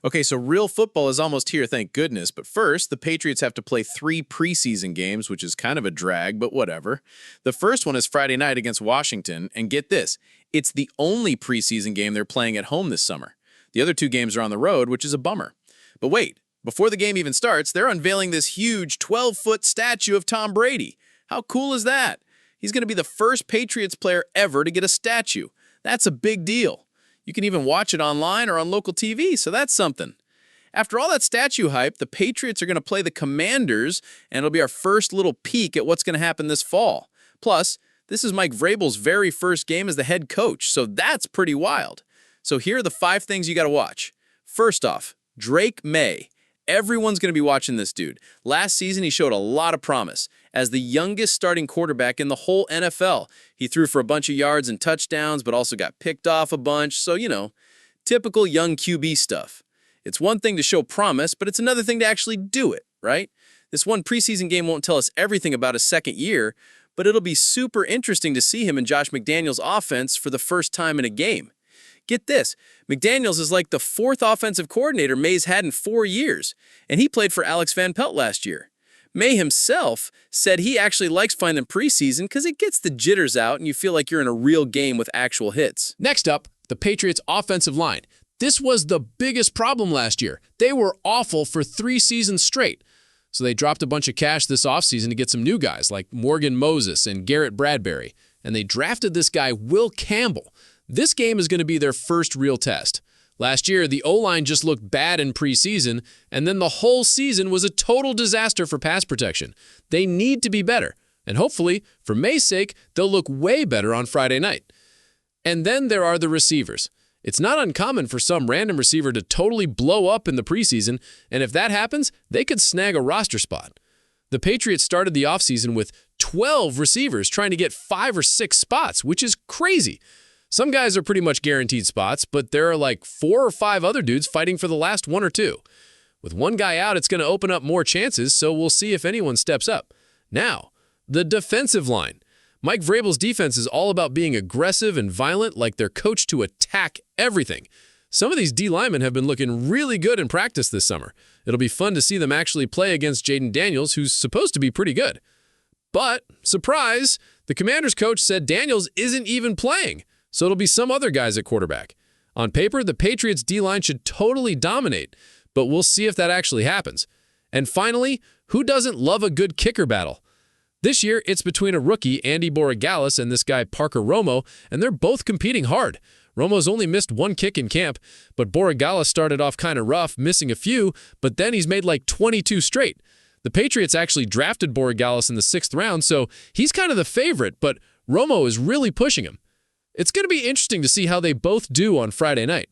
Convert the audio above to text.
Okay, so real football is almost here, thank goodness. But first, the Patriots have to play 3 preseason games, which is kind of a drag, but whatever. The first one is Friday night against Washington, and get this, it's the only preseason game they're playing at home this summer. The other 2 games are on the road, which is a bummer. But wait, before the game even starts, they're unveiling this huge 12-foot statue of Tom Brady. How cool is that? He's going to be the first Patriots player ever to get a statue. That's a big deal. You can even watch it online or on local TV, so that's something. After all that statue hype, the Patriots are going to play the Commanders, and it'll be our first little peek at what's going to happen this fall. Plus, this is Mike Vrabel's very first game as the head coach, so that's pretty wild. So here are the 5 things you got to watch. First off, Drake Maye. Everyone's going to be watching this dude. Last season, he showed a lot of promise. As the youngest starting quarterback in the whole NFL, he threw for a bunch of yards and touchdowns, but also got picked off a bunch, so, typical young QB stuff. It's one thing to show promise, but it's another thing to actually do it, right? This one preseason game won't tell us everything about his second year, but it'll be super interesting to see him in Josh McDaniels' offense for the first time in a game. Get this, McDaniels is like the 4th offensive coordinator Maye's had in 4 years, and he played for Alex Van Pelt last year. Maye himself said he actually likes playing in preseason because it gets the jitters out and you feel like you're in a real game with actual hits. Next up, the Patriots' offensive line. This was the biggest problem last year. They were awful for 3 seasons straight. So they dropped a bunch of cash this offseason to get some new guys like Morgan Moses and Garrett Bradbury. And they drafted this guy, Will Campbell. This game is going to be their first real test. Last year, the O-line just looked bad in preseason, and then the whole season was a total disaster for pass protection. They need to be better, and hopefully, for Maye's sake, they'll look way better on Friday night. And then there are the receivers. It's not uncommon for some random receiver to totally blow up in the preseason, and if that happens, they could snag a roster spot. The Patriots started the offseason with 12 receivers trying to get 5 or 6 spots, which is crazy. Some guys are pretty much guaranteed spots, but there are like 4 or 5 other dudes fighting for the last 1 or 2. With one guy out, it's going to open up more chances, so we'll see if anyone steps up. Now, the defensive line. Mike Vrabel's defense is all about being aggressive and violent, like they're coached to attack everything. Some of these D linemen have been looking really good in practice this summer. It'll be fun to see them actually play against Jaden Daniels, who's supposed to be pretty good. But, surprise, the Commanders coach said Daniels isn't even playing. So it'll be some other guys at quarterback. On paper, the Patriots' D-line should totally dominate, but we'll see if that actually happens. And finally, who doesn't love a good kicker battle? This year, it's between a rookie, Andy Borregales, and this guy, Parker Romo, and they're both competing hard. Romo's only missed 1 kick in camp, but Borregales started off kind of rough, missing a few, but then he's made like 22 straight. The Patriots actually drafted Borregales in the 6th round, so he's kind of the favorite, but Romo is really pushing him. It's going to be interesting to see how they both do on Friday night.